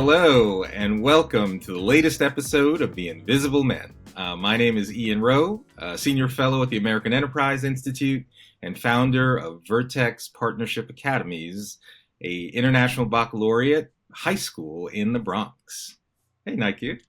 hello, and welcome to the latest episode of The Invisible Men. My name is Ian Rowe, Senior Fellow at the American Enterprise Institute and founder of Vertex Partnership Academies, a international baccalaureate high school in the Bronx. Hey, Nique.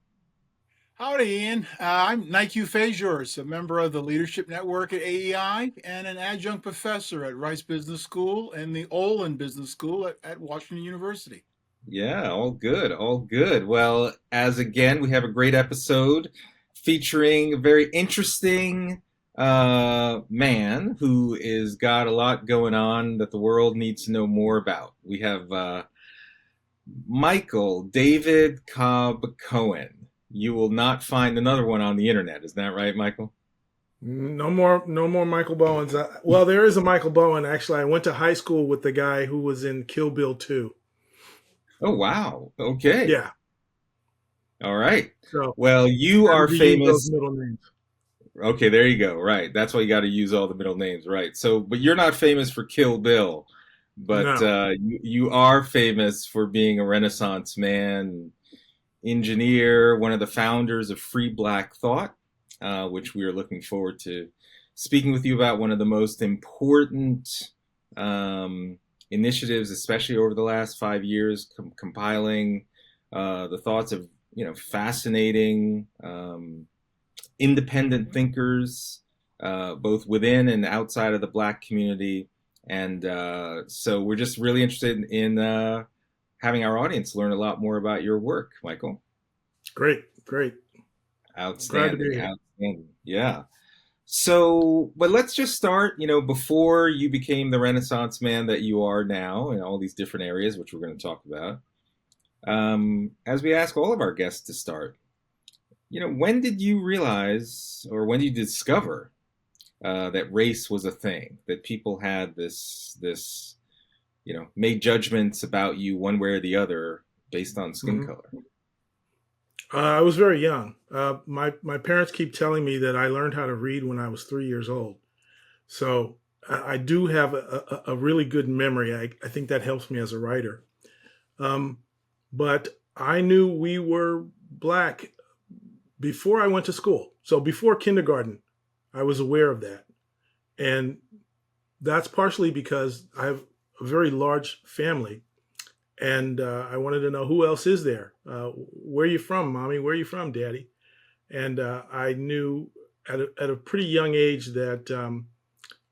Howdy, Ian. I'm Nique Fazures, a member of the Leadership Network at AEI and an adjunct professor at Rice Business School and the Olin Business School at Washington University. Yeah, all good, all good. Well, as again, we have a great episode featuring a very interesting man who is got a lot going on that the world needs to know more about. We have Michael David Cobb Cohen. You will not find another one on the internet. Is that right, Michael? No more Michael Bowens. Well, there is a Michael Bowen. Actually, I went to high school with the guy who was in Kill Bill 2. Oh, wow. Okay. Yeah. All right. So Well, you I are had to use those famous. middle names. Okay, there you go. Right. That's why you got to use all the middle names, right? So, but you're not famous for Kill Bill, but No. you are famous for being a Renaissance man, engineer, one of the founders of Free Black Thought, which we are looking forward to speaking with you about. One of the most important initiatives, especially over the last 5 years, compiling the thoughts of fascinating. Independent thinkers, both within and outside of the Black community. And so we're just really interested in having our audience learn a lot more about your work, Michael. Great. Glad to be Outstanding, here. outstanding. Yeah. So, but let's just start, before you became the Renaissance man that you are now in all these different areas, which we're going to talk about. As we ask all of our guests to start, when did you realize, or when did you discover that race was a thing, that people had this, made judgments about you one way or the other based on skin Mhm. color? I was very young. My parents keep telling me that I learned how to read when I was 3 years old. So I do have a really good memory. I think that helps me as a writer. Um, but I knew we were Black before I went to school. So before kindergarten, I was aware of that. And that's partially because I have a very large family. And I wanted to know who else is there. Where are you from, mommy? Where are you from, daddy? And I knew at a pretty young age that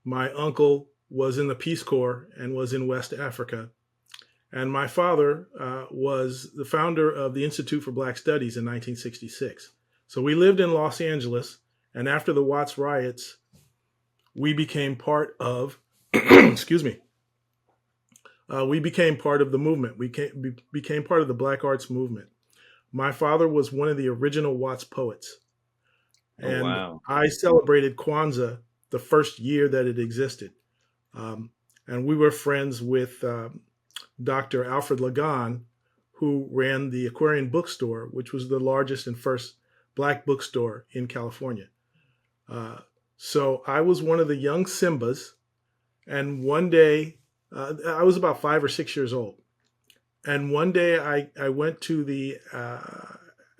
my uncle was in the Peace Corps and was in West Africa. And my father was the founder of the Institute for Black Studies in 1966. So we lived in Los Angeles, and after the Watts riots, we became part of, excuse me, we became part of the movement. We became part of the Black Arts movement. My father was one of the original Watts poets, Oh, and wow. I celebrated Kwanzaa the first year that it existed. Um, and we were friends with Dr. Alfred Lagan, who ran the Aquarian Bookstore, which was the largest and first Black bookstore in California. Uh, so I was one of the young Simbas. And one day, I was about 5 or 6 years old. And one day I went to the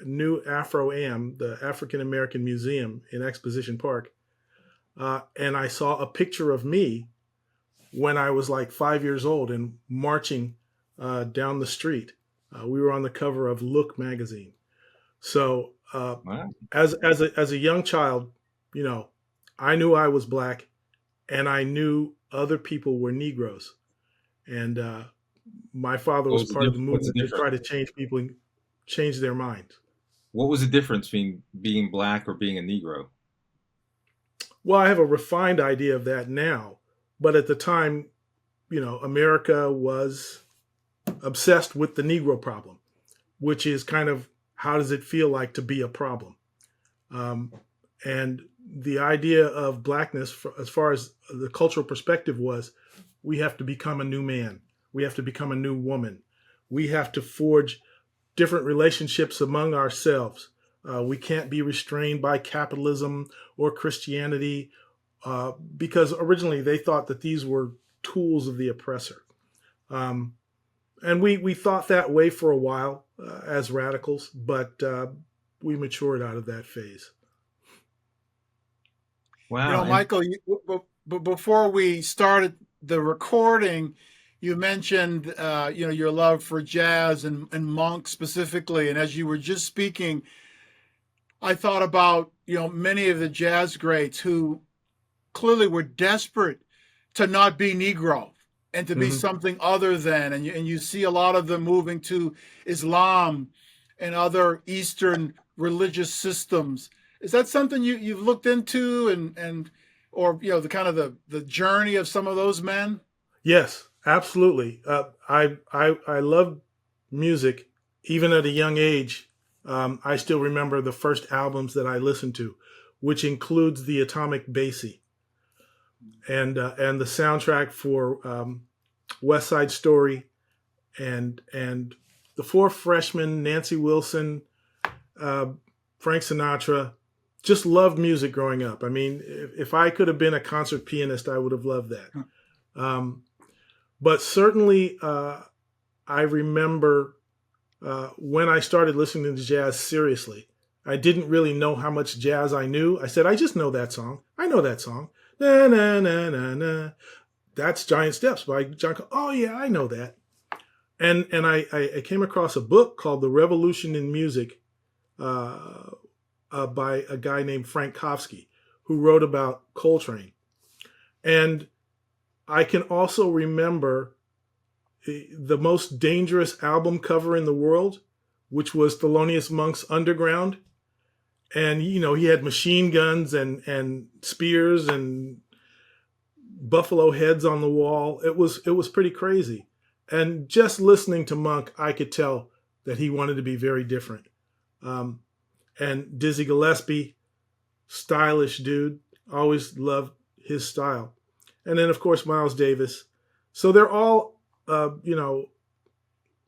new Afro-Am, the African American Museum in Exposition Park, and I saw a picture of me when I was like 5 years old and marching down the street. We were on the cover of Look magazine. So Wow. as a young child, you know, I knew I was Black, and I knew other people were Negroes, and my father What was was the part of the what's the movement to difference? try to change people and change their minds. What was the difference between being Black or being a Negro? Well, I have a refined idea of that now, but at the time, you know, America was obsessed with the Negro problem, which is kind of how does it feel like to be a problem? Um, and the idea of Blackness, as far as the cultural perspective, was we have to become a new man, we have to become a new woman, we have to forge different relationships among ourselves. We can't be restrained by capitalism or Christianity because originally they thought that these were tools of the oppressor. Um, And we thought that way for a while as radicals, but we matured out of that phase. Wow. And Michael, but before we started the recording, you mentioned, your love for jazz and Monk specifically. And as you were just speaking, I thought about, many of the jazz greats who clearly were desperate to not be Negro and to be Hmm. something other than. And you see a lot of them moving to Islam and other Eastern religious systems. Is that something you've looked into, and or the kind of the journey of some of those men? Yes, absolutely. I love music, even at a young age. I still remember the first albums that I listened to, which includes the Atomic Basie and the soundtrack for West Side Story and the Four Freshmen, Nancy Wilson, uh, Frank Sinatra. Just loved music growing up. I mean, if I could have been a concert pianist, I would have loved that. Um, but certainly, I remember when I started listening to jazz seriously. I didn't really know how much jazz I knew. I said, I just know that song. I know that song. Na na na na na. That's Giant Steps by John. Oh yeah, I know that. And I came across a book called The Revolution in Music uh, by a guy named Frank Kofsky, who wrote about Coltrane. And I can also remember the most dangerous album cover in the world, which was Thelonious Monk's Underground. And he had machine guns and spears and buffalo heads on the wall. It was pretty crazy. And just listening to Monk, I could tell that he wanted to be very different. Um, and Dizzy Gillespie, stylish dude, always loved his style. And then of course Miles Davis. So they're all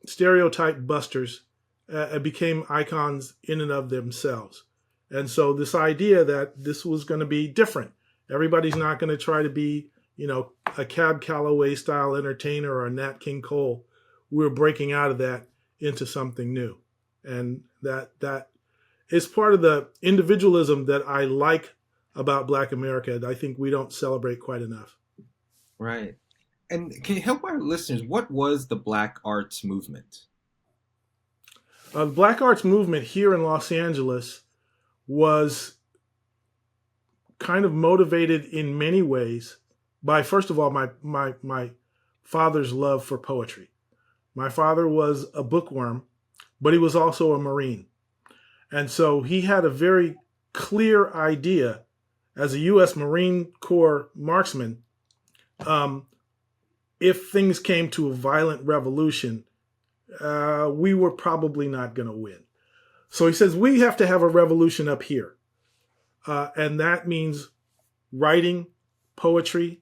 stereotype busters became icons in and of themselves. And so this idea that this was going to be different, everybody's not going to try to be, a Cab Calloway style entertainer or a Nat King Cole. We're breaking out of that into something new. And that is part of the individualism that I like about Black America. I think we don't celebrate quite enough. right. And can you help our listeners? What was the Black Arts Movement? The Black Arts Movement here in Los Angeles was kind of motivated in many ways by, first of all, my father's love for poetry. My father was a bookworm, but he was also a Marine. And so he had a very clear idea as a U.S. Marine Corps marksman. Um, if things came to a violent revolution, we were probably not going to win. So he says, we have to have a revolution up here. And that means writing, poetry,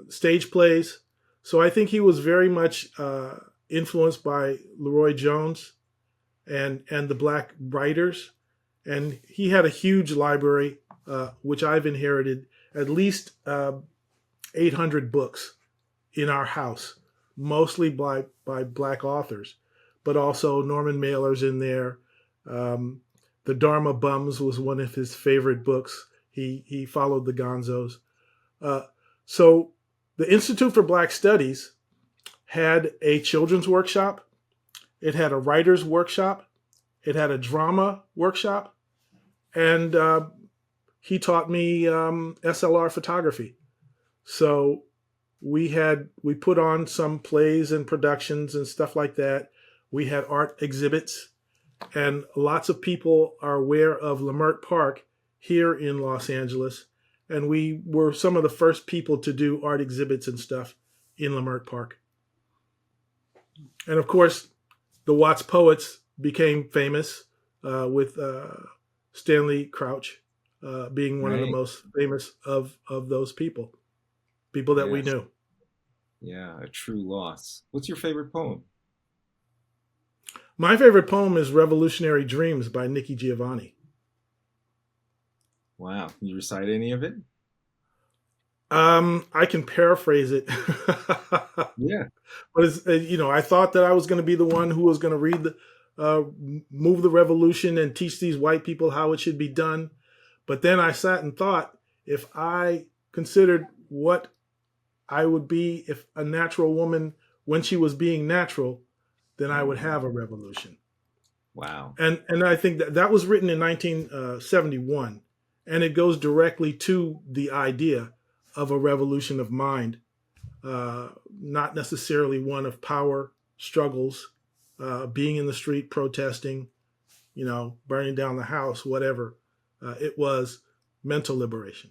stage plays. So I think he was very much influenced by Leroy Jones and the Black writers. And he had a huge library, which I've inherited, at least 800 books in our house, mostly by Black authors, but also Norman Mailer's in there. The Dharma Bums was one of his favorite books. He followed the Gonzos. Uh, so the Institute for Black Studies had a children's workshop. It had a writer's workshop. It had a drama workshop. And he taught me SLR photography. So we put on some plays and productions and stuff like that. We had art exhibits. And lots of people are aware of Leimert Park here in Los Angeles. And we were some of the first people to do art exhibits and stuff in Leimert Park. And of course, the Watts Poets became famous with Stanley Crouch being one of the Right. most famous of those people that we Yes. knew. Yeah, a true loss. What's your favorite poem? My favorite poem is Revolutionary Dreams by Nikki Giovanni. Wow. Can you recite any of it? I can paraphrase it, Yeah. but it's, I thought that I was going to be the one who was going to uh, move the revolution and teach these white people how it should be done. But then I sat and thought, if I considered what I would be if a natural woman, when she was being natural, then I would Mm. have a revolution. Wow. And I think that was written in 1971, and it goes directly to the idea of a revolution of mind, not necessarily one of power struggles, being in the street protesting, burning down the house, whatever. It was mental liberation.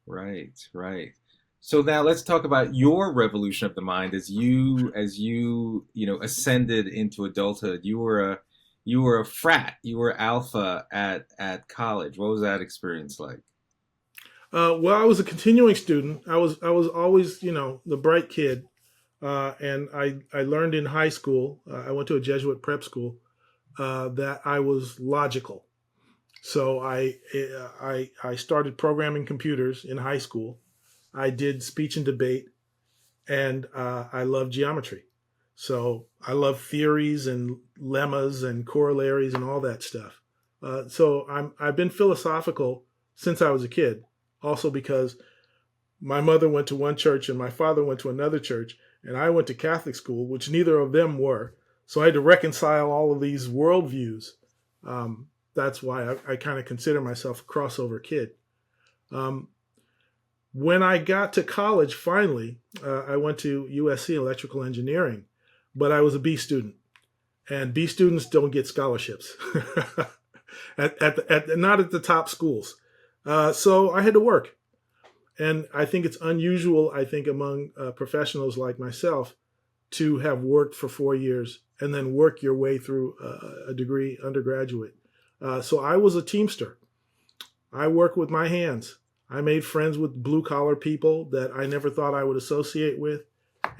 Right, right. So now let's talk about your revolution of the mind as you ascended into adulthood. You were a frat, you were alpha at college. What was that experience like? Well, I was a continuing student. I was always, the bright kid, and I learned in high school. I went to a Jesuit prep school, that I was logical. So I started programming computers in high school. I did speech and debate, and I love geometry. So I love theories and lemmas and corollaries and all that stuff. So I've been philosophical since I was a kid. Also because my mother went to one church and my father went to another church, and I went to Catholic school, which neither of them were. So I had to reconcile all of these worldviews. That's why I kind of consider myself a crossover kid. Um, when I got to college, finally, I went to USC electrical engineering, but I was a B student, and B students don't get scholarships not at the top schools. So I had to work. And I think it's unusual, I think, among professionals like myself to have worked for 4 years and then work your way through a degree undergraduate. So I was a teamster. I worked with my hands. I made friends with blue collar people that I never thought I would associate with.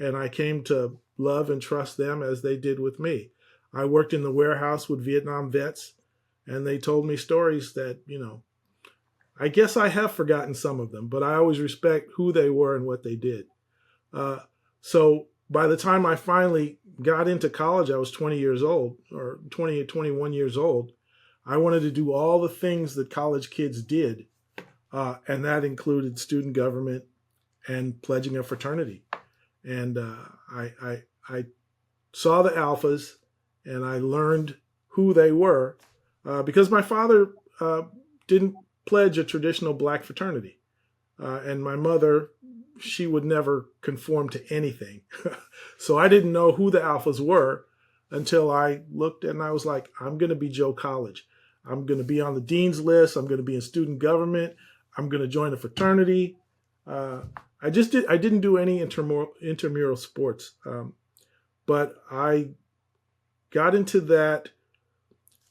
And I came to love and trust them as they did with me. I worked in the warehouse with Vietnam vets, and they told me stories that, I guess I have forgotten some of them, but I always respect who they were and what they did. Uh, so by the time I finally got into college, I was 20 years old, or 20, 21 years old. I wanted to do all the things that college kids did, and that included student government and pledging a fraternity. And I saw the alphas, and I learned who they were, because my father didn't pledge a traditional black fraternity. And my mother, she would never conform to anything. So I didn't know who the alphas were until I looked and I was like, I'm going to be Joe College. I'm going to be on the dean's list. I'm going to be in student government. I'm going to join a fraternity. Uh, I didn't do any intramural sports, but I got into that.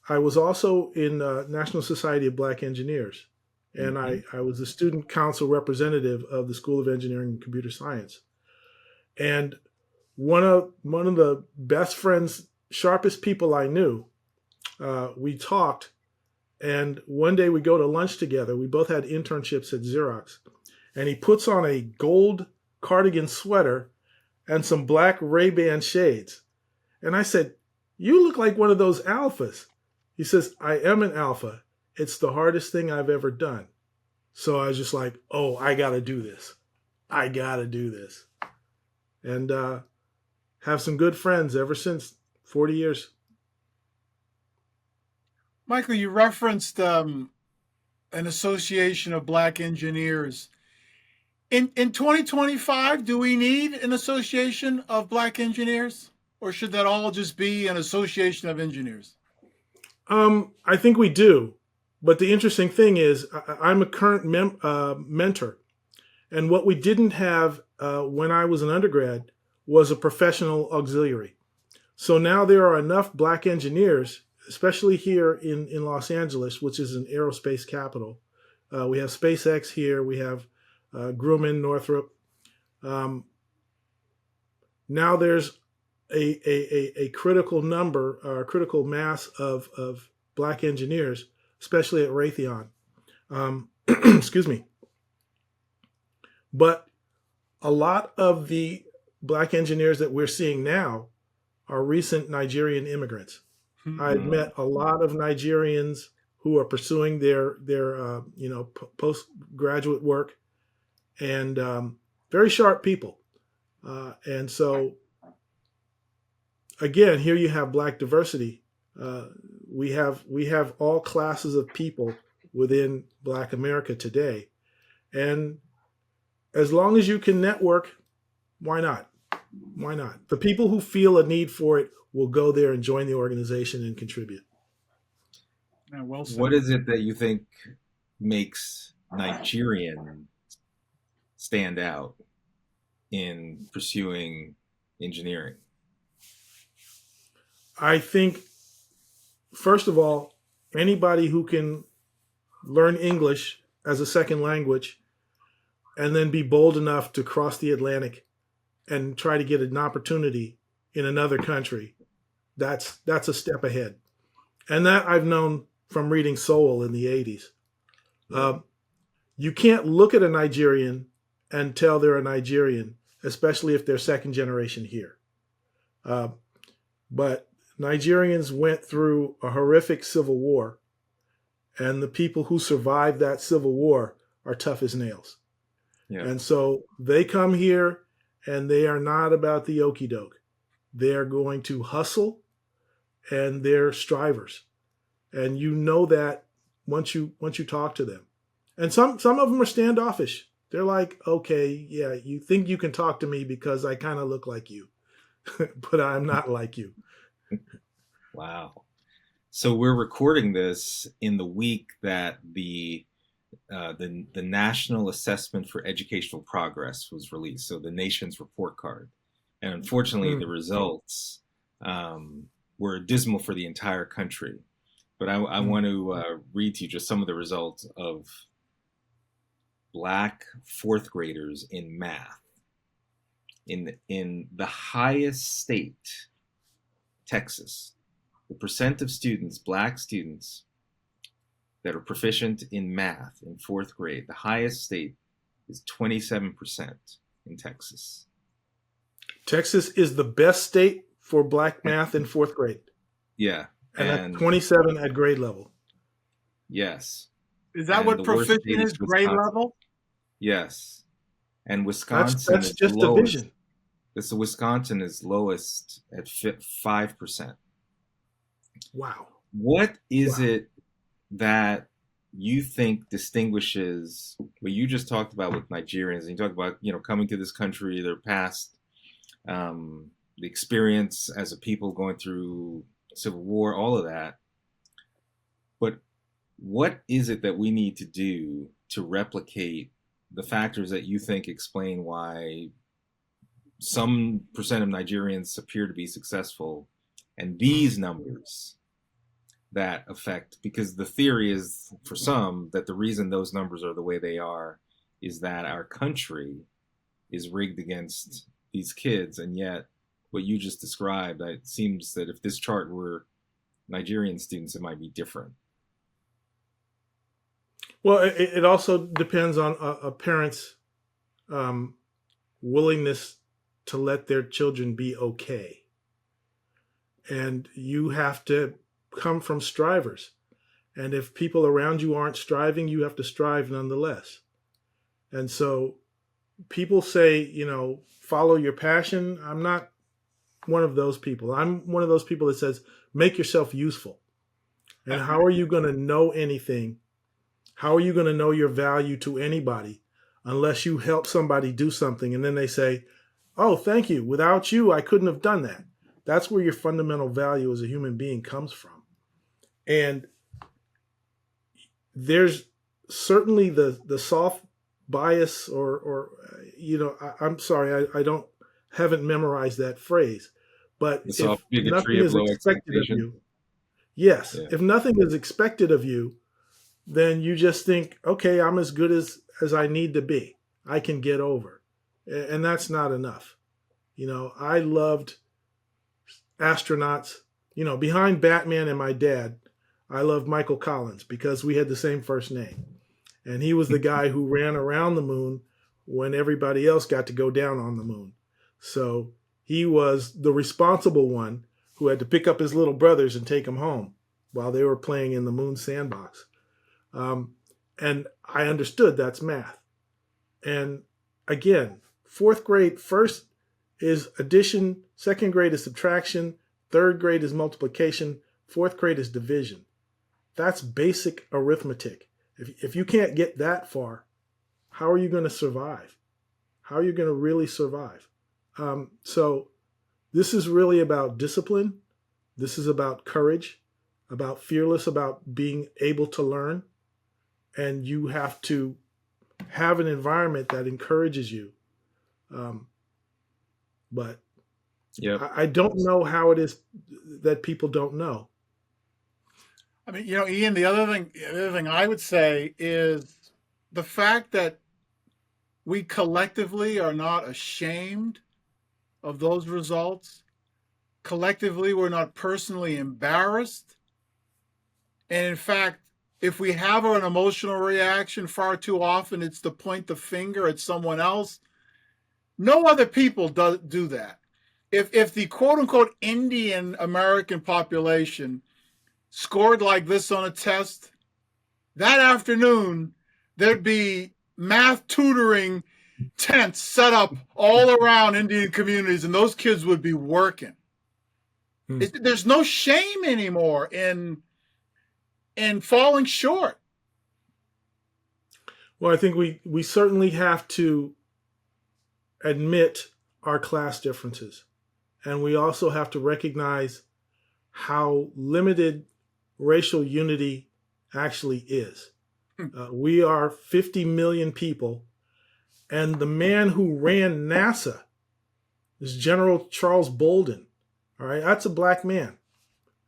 I was also in National Society of Black Engineers, and Hmm. I was a student council representative of the School of Engineering and Computer Science. And one of the best friends, sharpest people I knew, we talked, and one day we go to lunch together. We both had internships at Xerox, and he puts on a gold cardigan sweater and some black Ray-Ban shades. And I said, "You look like one of those alphas." He says, "I am an alpha. It's the hardest thing I've ever done." So I was just like, "Oh, I got to do this. I got to do this." And have some good friends ever since 40 years. Michael, you referenced an association of black engineers. In 2025, do we need an association of black engineers? Or should that all just be an association of engineers? I think we do. But the interesting thing is, I'm a current mentor. And what we didn't have when I was an undergrad was a professional auxiliary. So now there are enough black engineers, especially here in Los Angeles, which is an aerospace capital. We have SpaceX here. We have Grumman, Northrop. Um, Now there's a critical number, or critical mass of black engineers, especially at Raytheon. Excuse me. But a lot of the black engineers that we're seeing now are recent Nigerian immigrants. I've Mm. met a lot of Nigerians who are pursuing their postgraduate work, and very sharp people. And so again, here you have black diversity. Uh, we have all classes of people within Black America today, and as long as you can network, why not? Why not? The people who feel a need for it will go there and join the organization and contribute. Yeah, well said. What is it that you think makes Nigerian stand out in pursuing engineering? I think, first of all, anybody who can learn English as a second language and then be bold enough to cross the Atlantic and try to get an opportunity in another country, that's a step ahead. And that I've known from reading Soul in the 80s. Yeah. You can't look at a Nigerian and tell they're a Nigerian, especially if they're second generation here. Uh, but Nigerians went through a horrific civil war, and the people who survived that civil war are tough as nails. Yeah. And so they come here and they are not about the okey doke. They're going to hustle and they're strivers. And you know that once you talk to them. And some of them are standoffish. They're like, okay, yeah, you think you can talk to me because I kind of look like you, but I'm not like you. Wow. So we're recording this in the week that the National Assessment for Educational Progress was released, so the nation's report card. And unfortunately, the Mm. results were dismal for the entire country. But I Mm. want to read to you just some of the results of Black fourth graders in math in the highest state, Texas. The percent of students, Black students, that are proficient in math in fourth grade, the highest state is 27% in Texas. Texas is the best state for Black And, math in fourth grade, yeah, and that's and 27 at grade level. yes, Is that and what the worst proficient state is is? Grade Wisconsin. level? Yes, and That's Wisconsin that's is just lowest. division. Wisconsin is lowest at 5%. Wow. What is Wow. it that you think distinguishes what you just talked about with Nigerians? And you talk about coming to this country, their past, the experience as a people going through civil war, all of that. But what is it that we need to do to replicate the factors that you think explain why some percent of Nigerians appear to be successful, and these numbers that affect, because the theory is for some that the reason those numbers are the way they are is that our country is rigged against these kids, and yet what you just described, it seems that if this chart were Nigerian students, it might be different. Well, it also depends on a parent's um, willingness to let their children be okay. And you have to come from strivers. And if people around you aren't striving, you have to strive nonetheless. And so people say, follow your passion. I'm not one of those people. I'm one of those people that says, make yourself useful. And how are you going to know anything? How are you going to know your value to anybody unless you help somebody do something and then they say, oh, thank you. Without you, I couldn't have done that. That's where your fundamental value as a human being comes from. And there's certainly the soft bias or I'm sorry, I haven't memorized that phrase. But The if soft bigotry nothing of is low expected of expectation. you, yes, Yeah. if nothing is expected of you, then you just think, okay, I'm as good as I need to be. I can get over. And that's not enough. I loved astronauts. Behind Batman and my dad, I loved Michael Collins because we had the same first name. And he was the guy who ran around the moon when everybody else got to go down on the moon. So he was the responsible one who had to pick up his little brothers and take them home while they were playing in the moon sandbox. And I understood that's math. And again, fourth grade, first is addition, second grade is subtraction, third grade is multiplication, fourth grade is division. That's basic arithmetic. If you can't get that far, how are you going to survive? How are you going to really survive? So this is really about discipline. This is about courage, about fearless, about being able to learn. And you have to have an environment that encourages you. But Yep. I don't know how it is that people don't know. I mean, Ian, the other thing I would say is the fact that we collectively are not ashamed of those results. Collectively, we're not personally embarrassed. And in fact, if we have an emotional reaction, far too often it's to point the finger at someone else. No other people do that. If the quote unquote Indian American population scored like this on a test, that afternoon there'd be math tutoring tents set up all around Indian communities, and those kids would be working. There's no shame anymore in falling short. Well, I think we certainly have to admit our class differences. And we also have to recognize how limited racial unity actually is. We are 50 million people. And the man who ran NASA is General Charles Bolden. All right, that's a black man.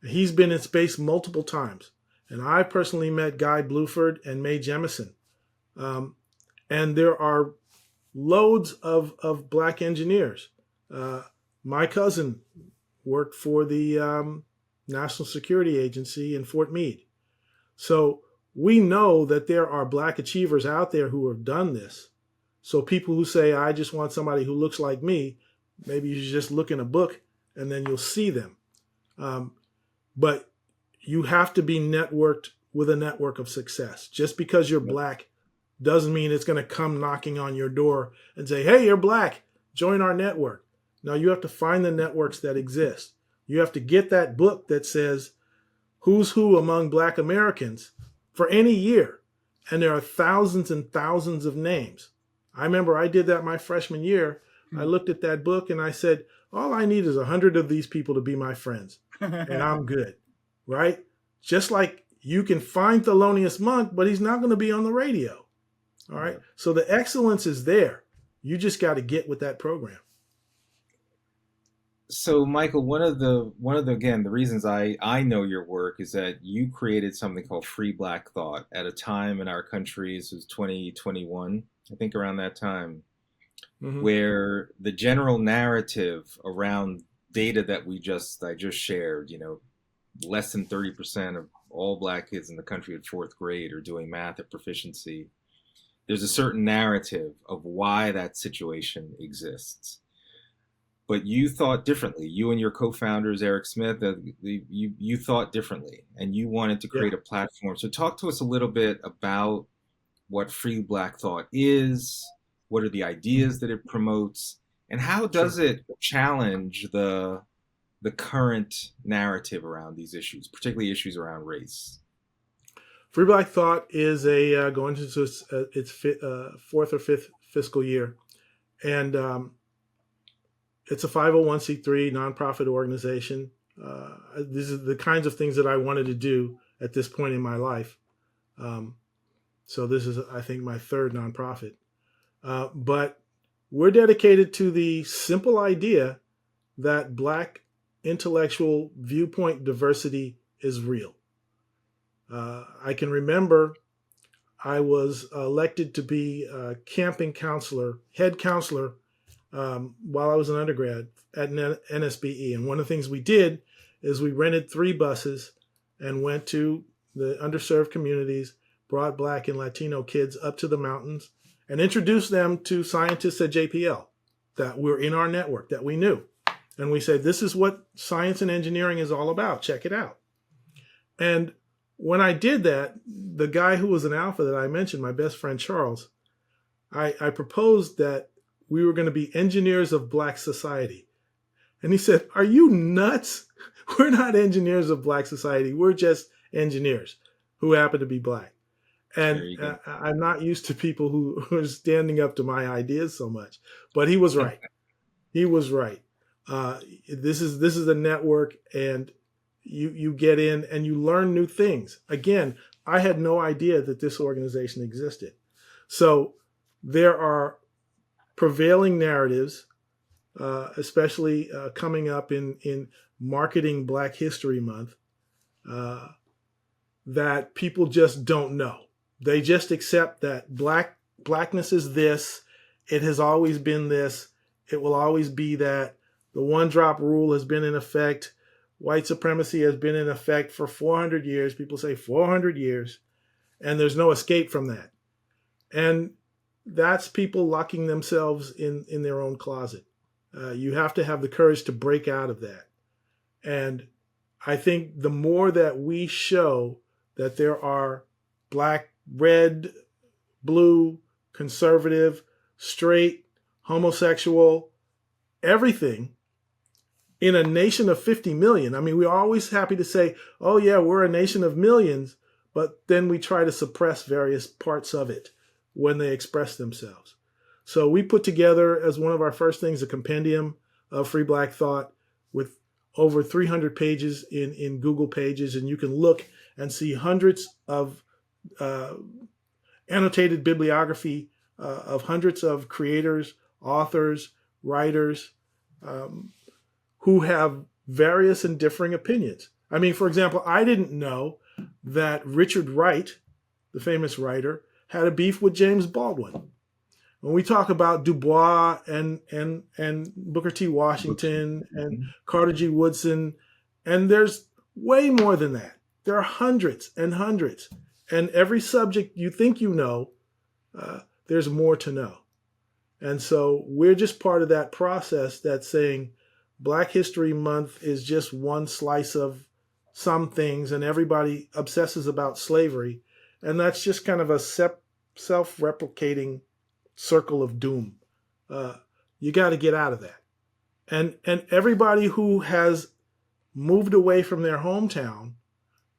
He's been in space multiple times. And I personally met Guy Bluford and Mae Jemison. And there are loads of black engineers. My cousin worked for the National Security Agency in Fort Meade. So we know that there are black achievers out there who have done this. So people who say, I just want somebody who looks like me, maybe you should just look in a book and then you'll see them. But you have to be networked with a network of success. Just because you're black doesn't mean it's going to come knocking on your door and say, hey, you're black, join our network. Now you have to find the networks that exist. You have to get that book that says who's who among black Americans for any year. And there are thousands and thousands of names. I remember I did that my freshman year. I looked at that book and I said, all I need is 100 of these people to be my friends and I'm good, right? Just like you can find Thelonious Monk, but he's not going to be on the radio. All right. So the excellence is there. You just got to get with that program. So, Michael, one of the again the reasons I know your work is that you created something called Free Black Thought at a time in our country. This was 2021, I think, around that time, where the general narrative around data that I just shared, less than 30% of all black kids in the country at fourth grade are doing math at proficiency. There's a certain narrative of why that situation exists. But you thought differently. You and your co-founders, Eric Smith, you thought differently, and you wanted to create a platform. So talk to us a little bit about what Free Black Thought is, what are the ideas that it promotes, and how does it challenge the current narrative around these issues, particularly issues around race? Free Black Thought is going into its fourth or fifth fiscal year, and it's a 501c3 nonprofit organization. These are the kinds of things that I wanted to do at this point in my life. So this is, I think, my third nonprofit. But we're dedicated to the simple idea that black intellectual viewpoint diversity is real. I can remember I was elected to be a camping counselor, head counselor, while I was an undergrad at NSBE. And one of the things we did is we rented 3 buses and went to the underserved communities, brought Black and Latino kids up to the mountains, and introduced them to scientists at JPL that were in our network that we knew. And we said, this is what science and engineering is all about. Check it out. And when I did that, the guy who was an alpha that I mentioned, my best friend Charles, I proposed that we were going to be engineers of Black society. And he said, are you nuts? We're not engineers of Black society. We're just engineers who happen to be Black. There And you go. I'm not used to people who are standing up to my ideas so much. But he was right. He was right. This is a network, and you get in and you learn new things. Again, I had no idea that this organization existed. So there are prevailing narratives, especially coming up in marketing Black History Month, that people just don't know. They just accept that blackness is this. It has always been this. It will always be that. The one-drop rule has been in effect. White supremacy has been in effect for 400 years. People say 400 years, and there's no escape from that. And that's people locking themselves in their own closet. You have to have the courage to break out of that. And I think the more that we show that there are Black, red, blue, conservative, straight, homosexual, everything in a nation of 50 million. I mean, we're always happy to say, oh yeah, we're a nation of millions, but then we try to suppress various parts of it when they express themselves. So we put together as one of our first things a compendium of free Black thought with over 300 pages in Google Pages, and you can look and see hundreds of annotated bibliography of hundreds of creators, authors, writers, who have various and differing opinions. I mean, for example, I didn't know that Richard Wright, the famous writer, had a beef with James Baldwin. When we talk about Du Bois and Booker T. Washington and Carter G. Woodson, and there's way more than that. There are hundreds and hundreds. And every subject you think you know, there's more to know. And so we're just part of that process that's saying Black History Month is just one slice of some things, and everybody obsesses about slavery. And that's just kind of a self-replicating circle of doom. You got to get out of that. And everybody who has moved away from their hometown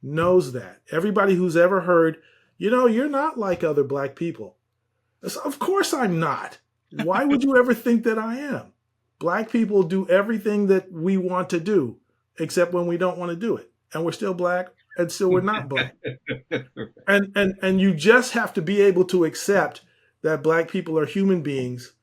knows that. Everybody who's ever heard, you're not like other Black people. Of course I'm not. Why would you ever think that I am? Black people do everything that we want to do, except when we don't want to do it. And we're still Black, and still we're not Black. And you just have to be able to accept that Black people are human beings,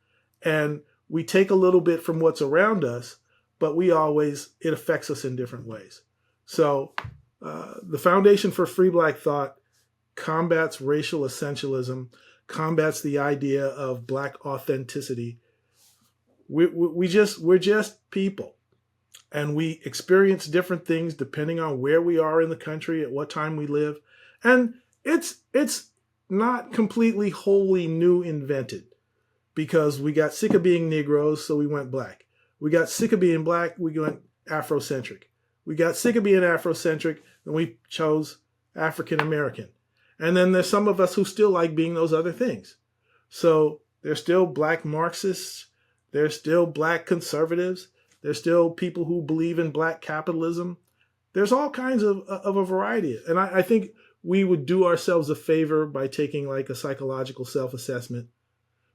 and we take a little bit from what's around us, but it affects us in different ways. So the Foundation for Free Black Thought combats racial essentialism, combats the idea of Black authenticity. We're just people, and we experience different things depending on where we are in the country, at what time we live. And it's not completely wholly new invented, because we got sick of being Negroes, so we went Black. We got sick of being Black, we went Afrocentric. We got sick of being Afrocentric, and we chose African American. And then there's some of us who still like being those other things. So there's still Black Marxists, there's still Black conservatives, there's still people who believe in Black capitalism. There's all kinds of a variety. And I think we would do ourselves a favor by taking like a psychological self-assessment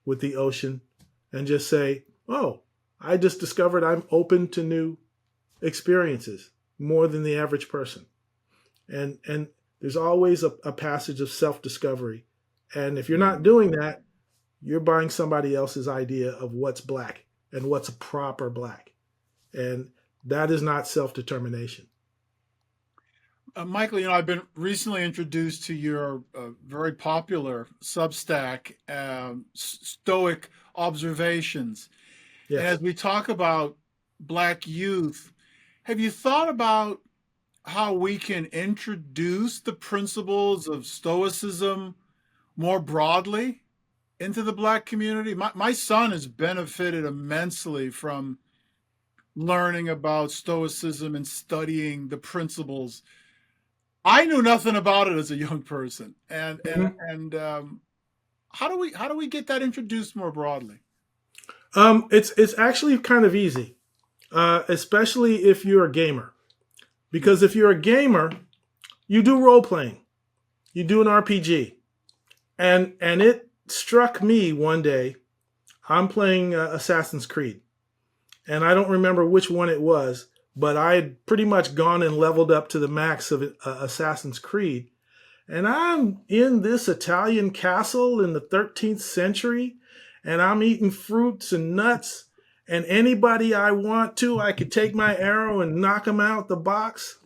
with the ocean and just say, oh, I just discovered I'm open to new experiences more than the average person. And there's always a passage of self-discovery. And if you're not doing that, you're buying somebody else's idea of what's Black and what's a proper Black. And that is not self-determination. Michael, I've been recently introduced to your very popular Substack, Stoic Observations. Yes. And as we talk about Black youth, have you thought about how we can introduce the principles of Stoicism more broadly into the Black community? My son has benefited immensely from learning about Stoicism and studying the principles. I knew nothing about it as a young person, Mhm. and how do we get that introduced more broadly? It's actually kind of easy, especially if you're a gamer. Because if you're a gamer, you do role playing, you do an RPG, and it struck me one day. I'm playing Assassin's Creed, and I don't remember which one it was, but I had pretty much gone and leveled up to the max of Assassin's Creed, and I'm in this Italian castle in the 13th century, and I'm eating fruits and nuts, and anybody I want to, I could take my arrow and knock them out the box,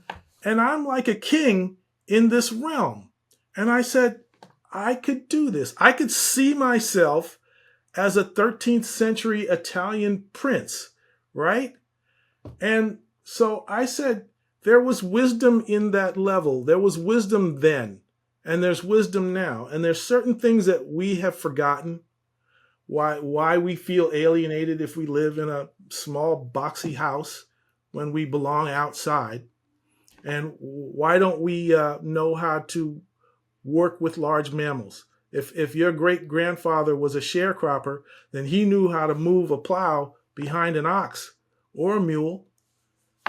and I'm like a king in this realm. And I said, I could do this. I could see myself as a 13th century Italian prince, right? And so I said, there was wisdom in that level. There was wisdom then, and there's wisdom now. And there's certain things that we have forgotten. Why we feel alienated if we live in a small boxy house when we belong outside. And why don't we know how to work with large mammals? If your great grandfather was a sharecropper, then he knew how to move a plow behind an ox or a mule.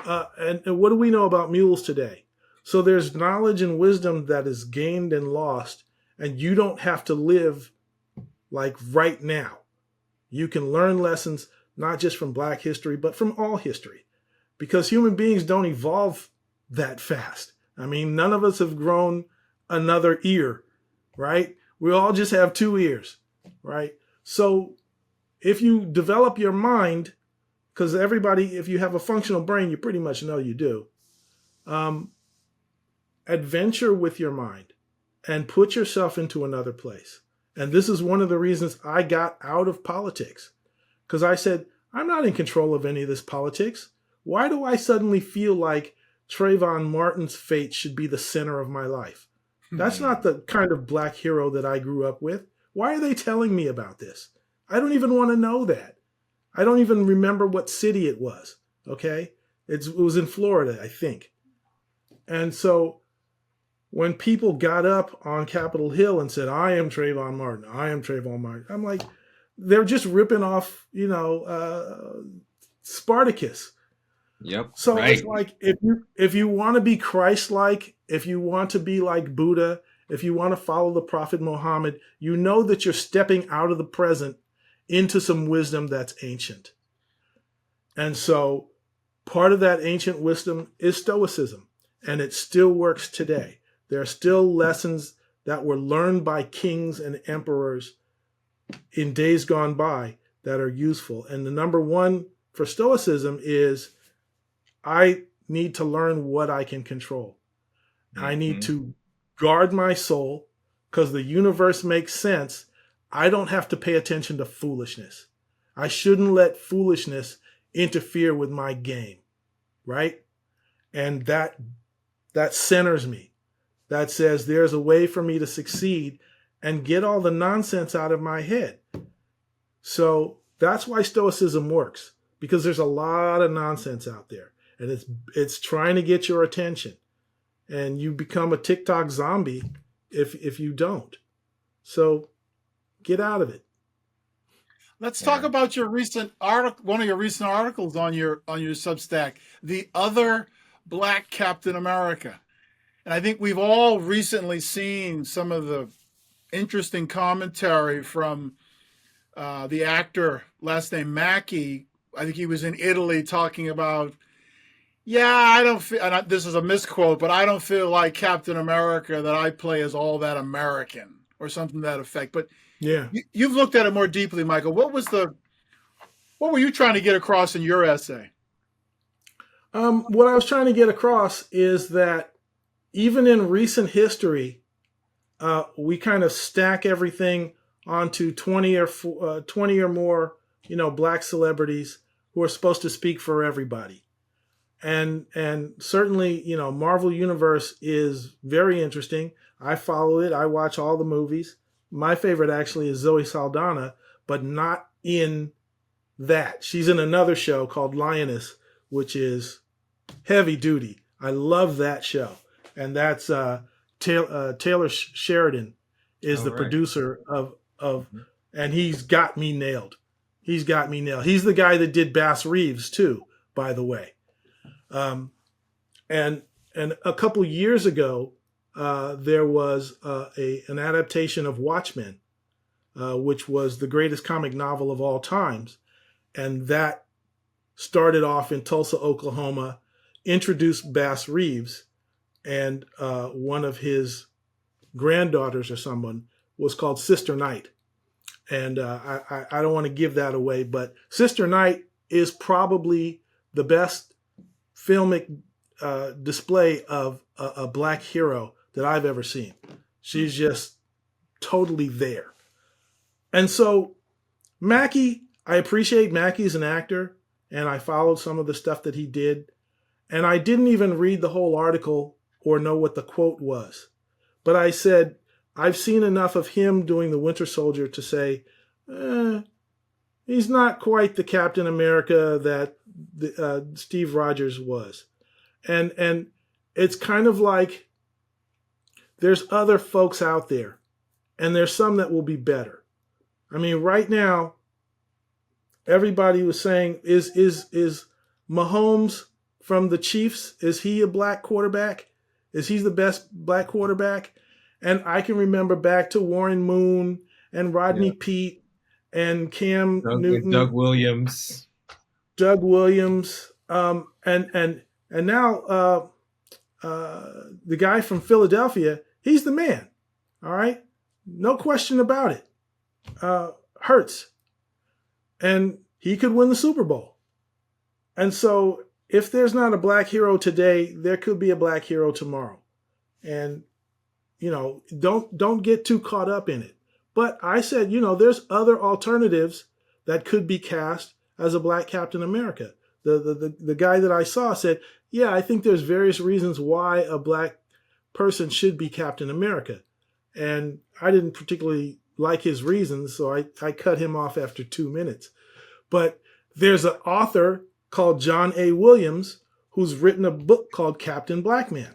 And what do we know about mules today? So there's knowledge and wisdom that is gained and lost, and you don't have to live like right now. You can learn lessons not just from Black history, but from all history, because human beings don't evolve that fast. I mean, none of us have grown another ear, right? We all just have two ears, right? So if you develop your mind, because everybody, if you have a functional brain, you pretty much know you do, um, adventure with your mind and put yourself into another place. And this is one of the reasons I got out of politics, because I said, I'm not in control of any of this politics. Why do I suddenly feel like Trayvon Martin's fate should be the center of my life? That's not the kind of Black hero that I grew up with. Why are they telling me about this? I don't even want to know that. I don't even remember what city it was. Okay. It was in Florida, I think. And so when people got up on Capitol Hill and said, I am Trayvon Martin, I am Trayvon Martin, I'm like, they're just ripping off, Spartacus. Yep. So it's Right. like if you want to be Christ-like, if you want to be like Buddha, if you want to follow the Prophet Muhammad, you know that you're stepping out of the present into some wisdom that's ancient. And so part of that ancient wisdom is Stoicism, and it still works today. There are still lessons that were learned by kings and emperors in days gone by that are useful. And the number one for Stoicism is I need to learn what I can control. I need Hmm. to guard my soul because the universe makes sense. I don't have to pay attention to foolishness. I shouldn't let foolishness interfere with my game, right? And that centers me. That says there's a way for me to succeed and get all the nonsense out of my head. So that's why Stoicism works, because there's a lot of nonsense out there, and it's trying to get your attention, and you become a TikTok zombie if you don't. So get out of it. Let's talk Yeah. about your recent article, one of your recent articles on your Substack, the other Black Captain America. And I think we've all recently seen some of the interesting commentary from the actor, last name Mackie. I think he was in Italy talking about, yeah, I don't feel, this is a misquote, but I don't feel like Captain America that I play is all that American or something to that effect. But Yeah. you've looked at it more deeply, Michael. What were you trying to get across in your essay? What I was trying to get across is that even in recent history, we kind of stack everything onto 20 or more, Black celebrities who are supposed to speak for everybody. And certainly, Marvel Universe is very interesting. I follow it. I watch all the movies, my favorite actually is Zoe Saldana, but not in that. She's in another show called Lioness, which is heavy duty. I love that show, and that's Taylor Sheridan is All the right. producer of, Mhm. and he's got me nailed. He's got me nailed. He's the guy that did Bass Reeves too, by the way. Um, and a couple years ago, there was an adaptation of Watchmen, which was the greatest comic novel of all times, and that started off in Tulsa, Oklahoma, introduced Bass Reeves, and one of his granddaughters or someone was called Sister Night. And I don't want to give that away, but Sister Night is probably the best filmic display of a black hero that I've ever seen. She's just totally there. And so Mackie, I appreciate Mackie as an actor, and I followed some of the stuff that he did. And I didn't even read the whole article or know what the quote was. But I said, I've seen enough of him doing the Winter Soldier to say, he's not quite the Captain America that Steve Rogers was. And it's kind of like there's other folks out there, and there's some that will be better. I mean, right now, everybody was saying, is Mahomes from the Chiefs, is he a black quarterback? Is he the best black quarterback? And I can remember back to Warren Moon and Rodney Yeah. Peete and Cam Doug Newton, Williams. Doug Williams, and now the guy from Philadelphia, he's the man. All right, no question about it. Hurts, and he could win the Super Bowl. And so, if there's not a black hero today, there could be a black hero tomorrow. And don't get too caught up in it. But I said, there's other alternatives that could be cast as a black Captain America. The guy that I saw said, yeah, I think there's various reasons why a black person should be Captain America. And I didn't particularly like his reasons, so I cut him off after 2 minutes. But there's an author called John A. Williams who's written a book called Captain Black Man.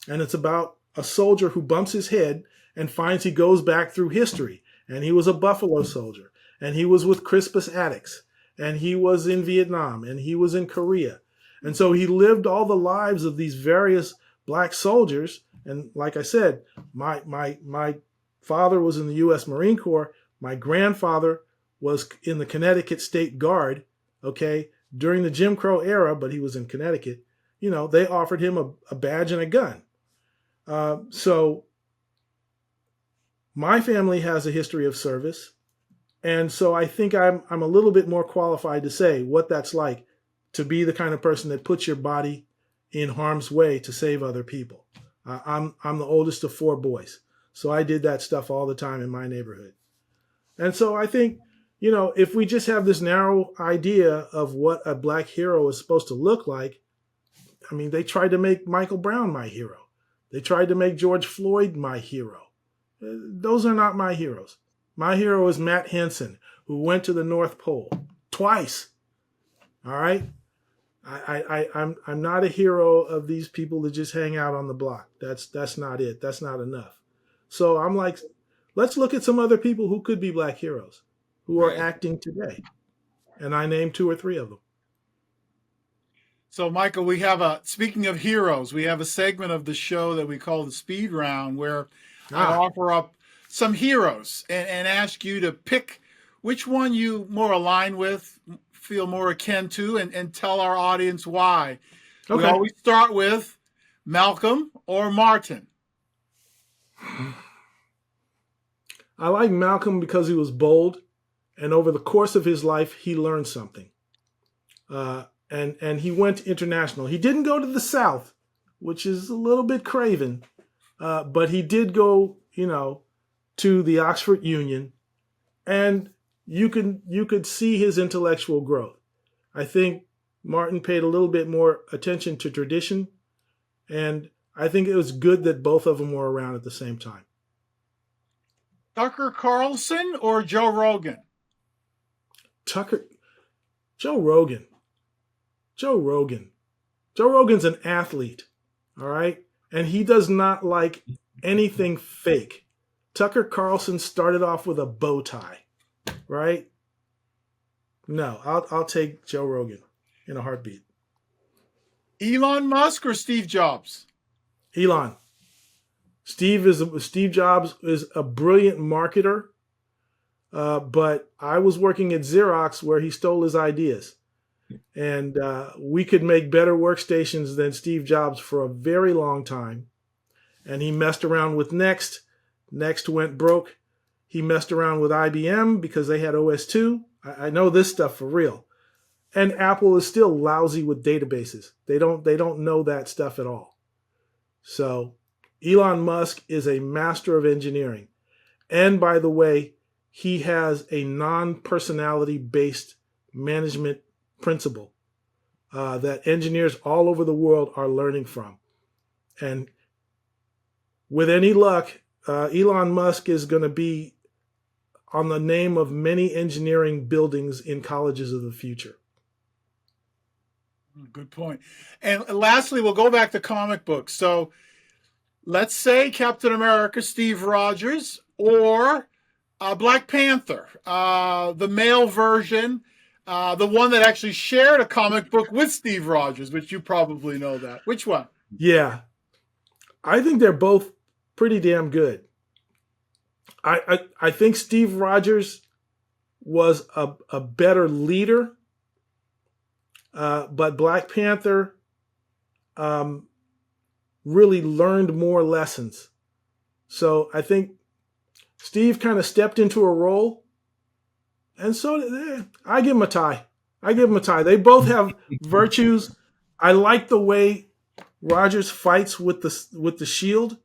And it's about a soldier who bumps his head and finds he goes back through history. And he was a Buffalo soldier. And he was with Crispus Attucks. And he was in Vietnam. And he was in Korea. And so he lived all the lives of these various black soldiers. And like I said, my father was in the U.S. Marine Corps. My grandfather was in the Connecticut State Guard, okay, during the Jim Crow era, but he was in Connecticut. They offered him a badge and a gun. So my family has a history of service. And so I think I'm a little bit more qualified to say what that's like to be the kind of person that puts your body in harm's way to save other people. I'm the oldest of 4 boys. So I did that stuff all the time in my neighborhood. And so I think, if we just have this narrow idea of what a black hero is supposed to look like, I mean, they tried to make Michael Brown my hero. They tried to make George Floyd my hero. Those are not my heroes. My hero is Matt Henson, who went to the North Pole twice. All right? I'm not a hero of these people that just hang out on the block. That's not it. That's not enough. So I'm like, let's look at some other people who could be black heroes who are Right. acting today. And I named 2 or 3 of them. So, Michael, speaking of heroes, we have a segment of the show that we call the speed round where I offer up some heroes and ask you to pick which one you more align with, feel more akin to, and tell our audience why. Okay. We always start with Malcolm or Martin. I like Malcolm because he was bold, and over the course of his life, he learned something. And he went international. He didn't go to the South, which is a little bit craven, but he did go, to the Oxford Union, and you could see his intellectual growth. I think Martin paid a little bit more attention to tradition, and I think it was good that both of them were around at the same time. Tucker Carlson or Joe Rogan? Tucker, Joe Rogan, Joe Rogan. Joe Rogan's an athlete, all right? And he does not like anything fake. Tucker Carlson started off with a bow tie, right? No, I'll take Joe Rogan in a heartbeat. Elon Musk or Steve Jobs? Elon. Steve Jobs is a brilliant marketer, but I was working at Xerox where he stole his ideas. And we could make better workstations than Steve Jobs for a very long time. And he messed around with Next. Next went broke. He messed around with IBM because they had OS2. I know this stuff for real. And Apple is still lousy with databases. They don't know that stuff at all. So Elon Musk is a master of engineering. And by the way, he has a non-personality based management principle that engineers all over the world are learning from. And with any luck, Elon Musk is going to be on the name of many engineering buildings in colleges of the future. Good point. And lastly, we'll go back to comic books. So let's say Captain America, Steve Rogers, or Black Panther, the male version, the one that actually shared a comic book with Steve Rogers, which you probably know that. Which one? Yeah, I think they're both pretty damn good. I think Steve Rogers was a better leader, but Black Panther really learned more lessons. So I think Steve kind of stepped into a role, and so I give him a tie. I give him a tie. They both have virtues. I like the way Rogers fights with the shield.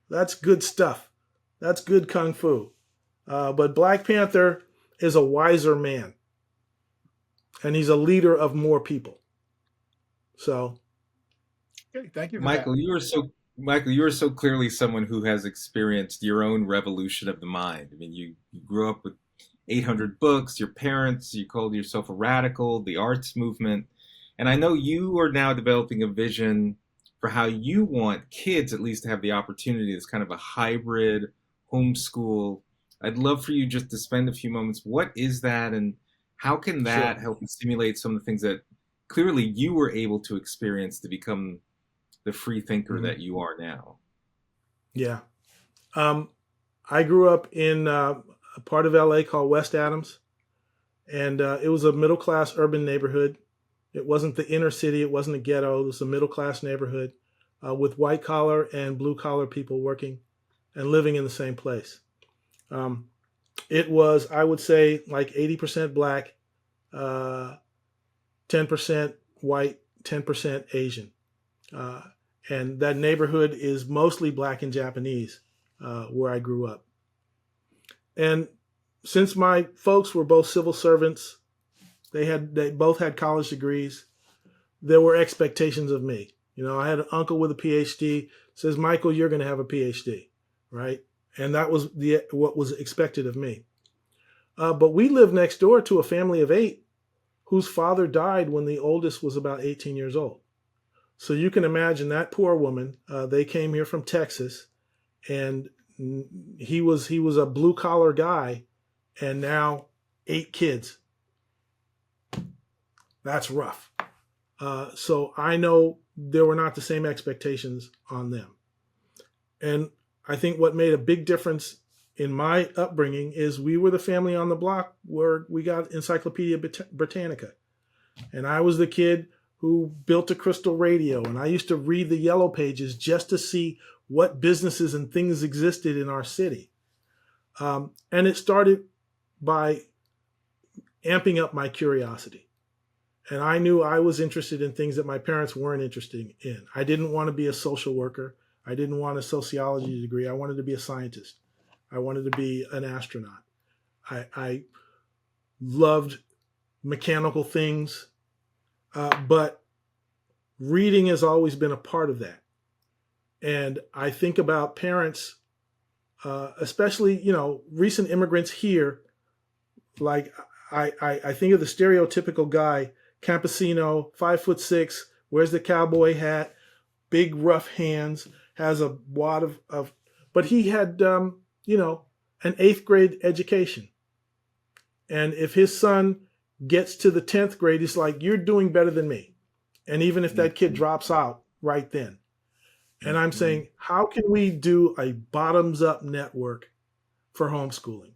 That's good stuff. That's good kung fu. But Black Panther is a wiser man, and he's a leader of more people. So, Okay, thank you for that. Michael, you are so clearly someone who has experienced your own revolution of the mind. I mean, you grew up with 800 books, your parents, you called yourself a radical, the arts movement. And I know you are now developing a vision for how you want kids at least to have the opportunity. It's kind of a hybrid homeschool. I'd love for you just to spend a few moments. What is that, and how can sure. that help stimulate some of the things that clearly you were able to experience to become the free thinker Mm-hmm. that you are now? Yeah. I grew up in a part of LA called West Adams, and it was a middle class urban neighborhood. It wasn't the inner city, it wasn't a ghetto, it was a middle class neighborhood with white collar and blue collar people working and living in the same place. It was, I would say, like 80% black, 10% white, 10% Asian. Uh, and that neighborhood is mostly black and Japanese where I grew up. And since my folks were both civil servants, they both had college degrees. There were expectations of me. You know, I had an uncle with a PhD. Says, Michael, you're going to have a PhD, right? And that was what was expected of me. But we lived next door to a family of 8 whose father died when the oldest was about 18 years old. So you can imagine that poor woman. They came here from Texas, and he was a blue collar guy, and now 8 kids. That's rough. So I know there were not the same expectations on them. And I think what made a big difference in my upbringing is we were the family on the block where we got Encyclopedia Britannica. And I was the kid who built a crystal radio. And I used to read the yellow pages just to see what businesses and things existed in our city. And it started by amping up my curiosity. And I knew I was interested in things that my parents weren't interested in. I didn't want to be a social worker. I didn't want a sociology degree. I wanted to be a scientist. I wanted to be an astronaut. I loved mechanical things, but reading has always been a part of that. And I think about parents especially, recent immigrants here. Like I think of the stereotypical guy, campesino, 5'6", wears the cowboy hat, big rough hands, has a wad of but he had, an eighth grade education. And if his son gets to the 10th grade, he's like, you're doing better than me. And even if that kid drops out right then. And I'm saying, how can we do a bottoms up network for homeschooling?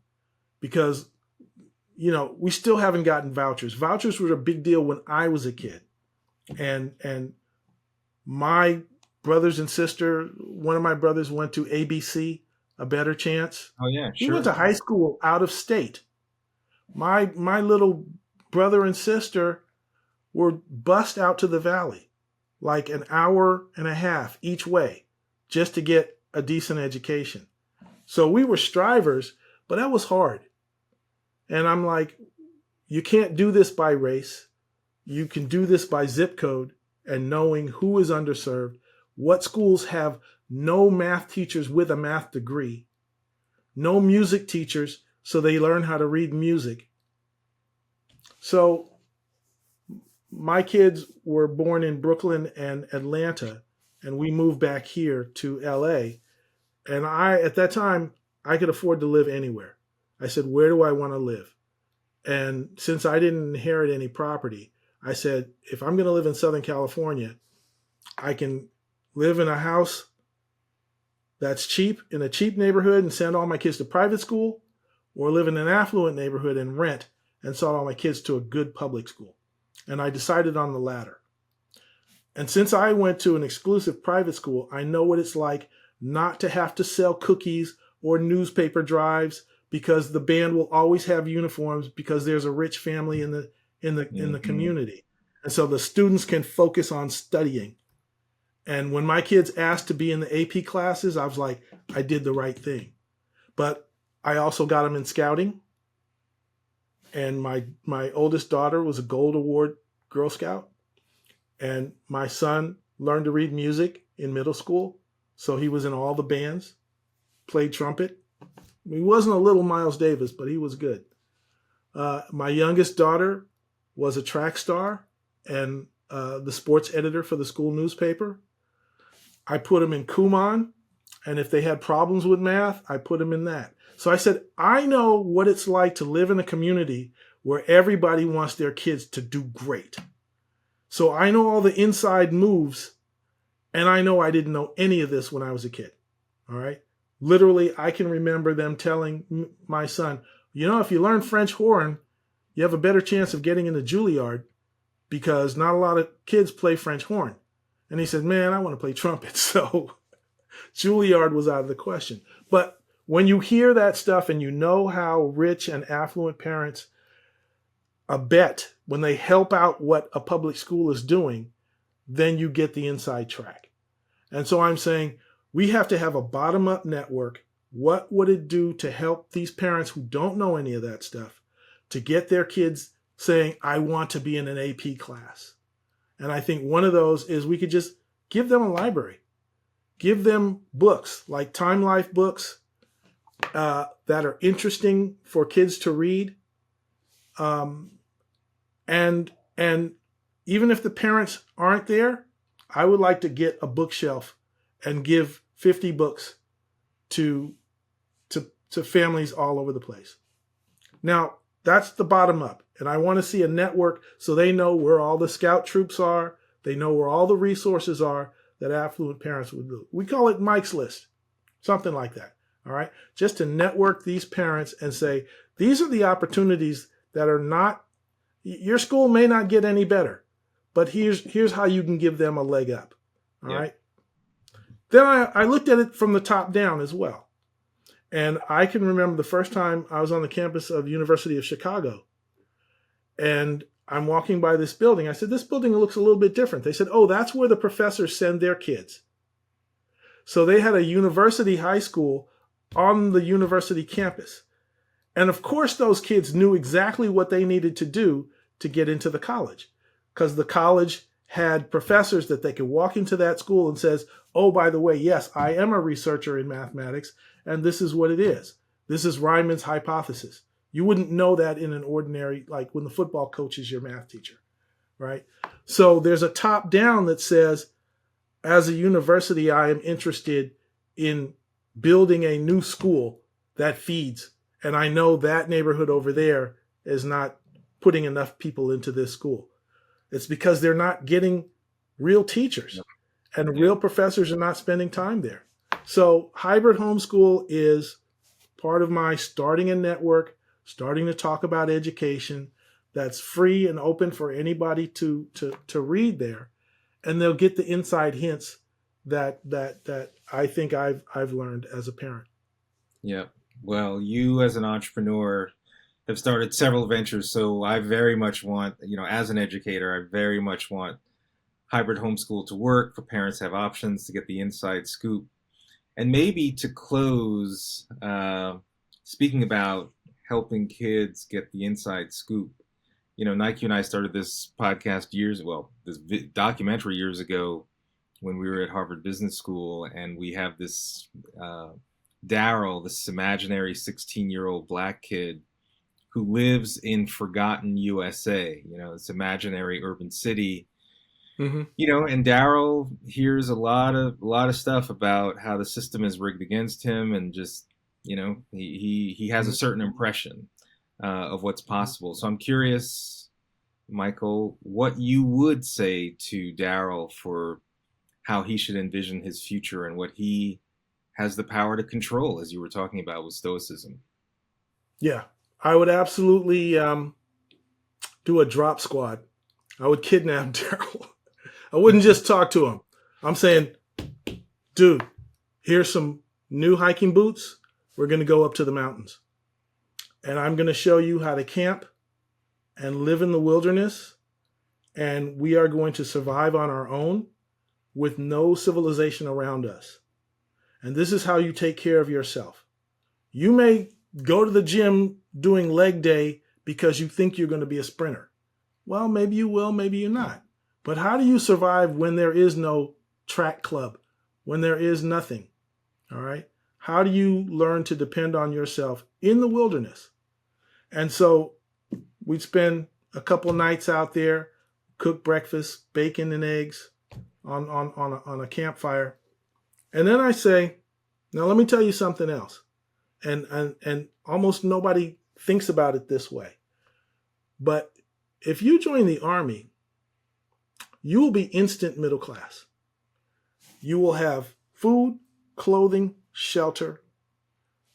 Because, we still haven't gotten vouchers. Vouchers were a big deal when I was a kid. And my brothers and sister, one of my brothers went to ABC, A Better Chance. Oh yeah, He went sure. to high school out of state. My little brother and sister were bused out to the valley, like an hour and a half each way, just to get a decent education. So we were strivers, but that was hard. And I'm like, you can't do this by race. You can do this by zip code and knowing who is underserved, what schools have no math teachers with a math degree, no music teachers, so they learn how to read music. So my kids were born in Brooklyn and Atlanta, and we moved back here to LA. And at that time, I could afford to live anywhere. I said, where do I want to live? And since I didn't inherit any property, I said, if I'm going to live in Southern California, I can live in a house that's cheap, in a cheap neighborhood, and send all my kids to private school, or live in an affluent neighborhood and rent and send all my kids to a good public school. And I decided on the latter. And since I went to an exclusive private school, I know what it's like not to have to sell cookies or newspaper drives, because the band will always have uniforms because there's a rich family in the community. And so the students can focus on studying. And when my kids asked to be in the AP classes, I was like, I did the right thing. But I also got them in scouting. And my oldest daughter was a Gold Award Girl Scout. And my son learned to read music in middle school. So he was in all the bands, played trumpet. He wasn't a little Miles Davis, but he was good. My youngest daughter was a track star and the sports editor for the school newspaper. I put them in Kumon, and if they had problems with math, I put them in that. So I said, I know what it's like to live in a community where everybody wants their kids to do great. So I know all the inside moves, and I know I didn't know any of this when I was a kid. All right. Literally, I can remember them telling my son, if you learn French horn, you have a better chance of getting into Juilliard because not a lot of kids play French horn. And he said, man, I want to play trumpet. So Juilliard was out of the question. But when you hear that stuff and you know how rich and affluent parents abet when they help out what a public school is doing, then you get the inside track. And so I'm saying, we have to have a bottom-up network. What would it do to help these parents who don't know any of that stuff to get their kids saying, I want to be in an AP class? And I think one of those is we could just give them a library. Give them books, like Time Life books that are interesting for kids to read. And even if the parents aren't there, I would like to get a bookshelf and give 50 books to families all over the place. Now, that's the bottom up. And I want to see a network so they know where all the scout troops are. They know where all the resources are that affluent parents would do. We call it Mike's List, something like that. All right. Just to network these parents and say, these are the opportunities that are not, your school may not get any better, but here's how you can give them a leg up. All right. Then I looked at it from the top down as well. And I can remember the first time I was on the campus of University of Chicago. And I'm walking by this building. I said, this building looks a little bit different. They said, oh, that's where the professors send their kids. So they had a university high school on the university campus. And of course, those kids knew exactly what they needed to do to get into the college, because the college had professors that they could walk into that school and says, oh, by the way, yes, I am a researcher in mathematics, and this is what it is. This is Rieman's hypothesis. You wouldn't know that in an ordinary, like when the football coach is your math teacher, right? So there's a top down that says, as a university, I am interested in building a new school that feeds. And I know that neighborhood over there is not putting enough people into this school. It's because they're not getting real teachers and real professors are not spending time there. So hybrid homeschool is part of my starting a network, starting to talk about education that's free and open for anybody to read there. And they'll get the inside hints that I think I've learned as a parent. Yeah. Well, you as an entrepreneur have started several ventures, so I very much want, as an educator, I very much want hybrid homeschool to work, for parents to have options, to get the inside scoop. And maybe to close, speaking about helping kids get the inside scoop, Nique and I started this podcast this documentary years ago when we were at Harvard Business School, and we have this Daryl, this imaginary 16-year-old black kid who lives in forgotten USA, this imaginary urban city. Mm-hmm. And Daryl hears a lot of stuff about how the system is rigged against him, and just, he has a certain impression of what's possible. So I'm curious, Michael, what you would say to Daryl for how he should envision his future and what he has the power to control, as you were talking about with Stoicism. Yeah, I would absolutely do a drop squad. I would kidnap Daryl. I wouldn't just talk to him. I'm saying, dude, here's some new hiking boots. We're going to go up to the mountains. And I'm going to show you how to camp and live in the wilderness. And we are going to survive on our own with no civilization around us. And this is how you take care of yourself. You may go to the gym doing leg day because you think you're going to be a sprinter. Well, maybe you will, maybe you're not. But how do you survive when there is no track club, when there is nothing? All right. How do you learn to depend on yourself in the wilderness? And so we'd spend a couple nights out there, cook breakfast, bacon and eggs on a campfire. And then I say, now let me tell you something else. And almost nobody thinks about it this way. But if you join the Army, you will be instant middle class. You will have food, clothing, shelter.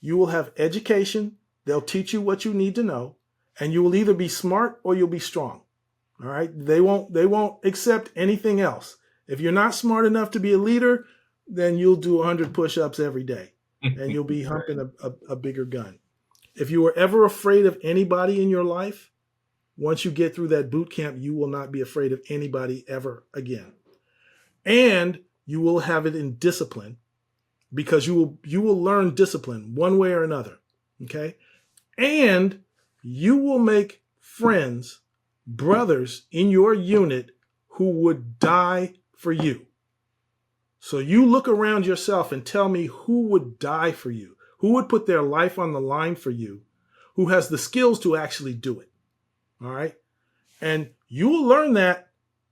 You will have education. They'll teach you what you need to know. And you will either be smart or you'll be strong. All right. They won't accept anything else. If you're not smart enough to be a leader, then you'll do 100 push-ups every day and you'll be humping a bigger gun. If you were ever afraid of anybody in your life, once you get through that boot camp, you will not be afraid of anybody ever again. And you will have it in discipline, because you will learn discipline one way or another. Okay. And you will make friends, brothers in your unit who would die for you. So you look around yourself and tell me who would die for you, who would put their life on the line for you, who has the skills to actually do it. All right. And you will learn that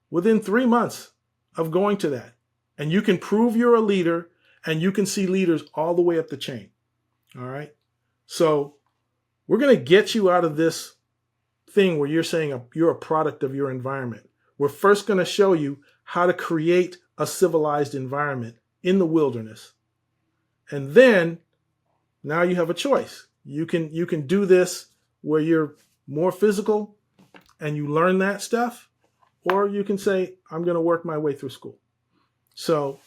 within 3 months of going to that. And you can prove you're a leader, and you can see leaders all the way up the chain. All right. So we're going to get you out of this thing where you're saying you're a product of your environment. We're first going to show you how to create a civilized environment in the wilderness. And then now you have a choice. You can do this where you're more physical and you learn that stuff, or you can say, I'm going to work my way through school. So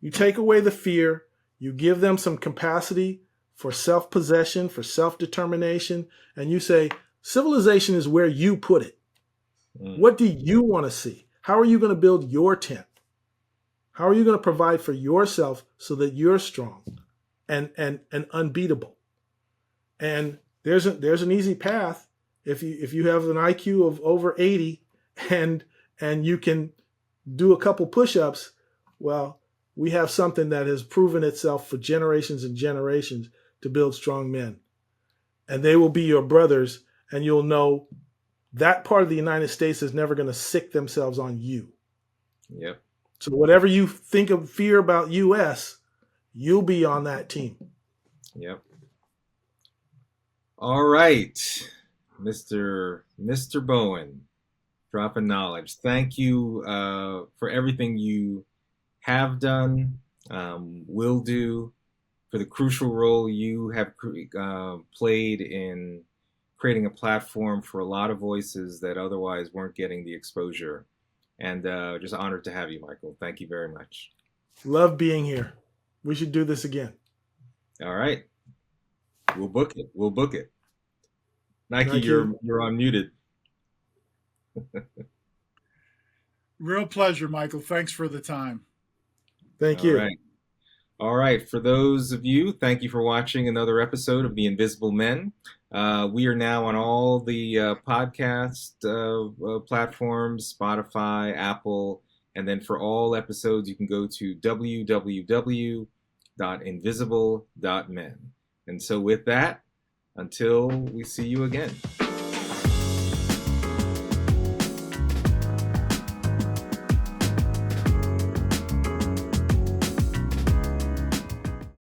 you take away the fear, you give them some capacity for self-possession, for self-determination, and you say, civilization is where you put it. What do you want to see? How are you going to build your tent? How are you going to provide for yourself so that you're strong and unbeatable? And there's an easy path. If you have an IQ of over 80 and you can do a couple push-ups, well, we have something that has proven itself for generations and generations to build strong men. And they will be your brothers, and you'll know that part of the United States is never going to sick themselves on you. Yep. So whatever you think of fear about US, you'll be on that team. Yep. All right, Mr. Bowen, dropping knowledge. Thank you for everything you have done, will do, for the crucial role you have played in creating a platform for a lot of voices that otherwise weren't getting the exposure. And just honored to have you, Michael. Thank you very much. Love being here. We should do this again. All right. We'll book it. We'll book it. Nique, Thank you. you're unmuted. Real pleasure, Michael. Thanks for the time. Thank All you. right. All right. For those of you, thank you for watching another episode of The Invisible Men. We are now on all the podcast platforms, Spotify, Apple, and then for all episodes, you can go to www.invisible.men. And so with that, until we see you again.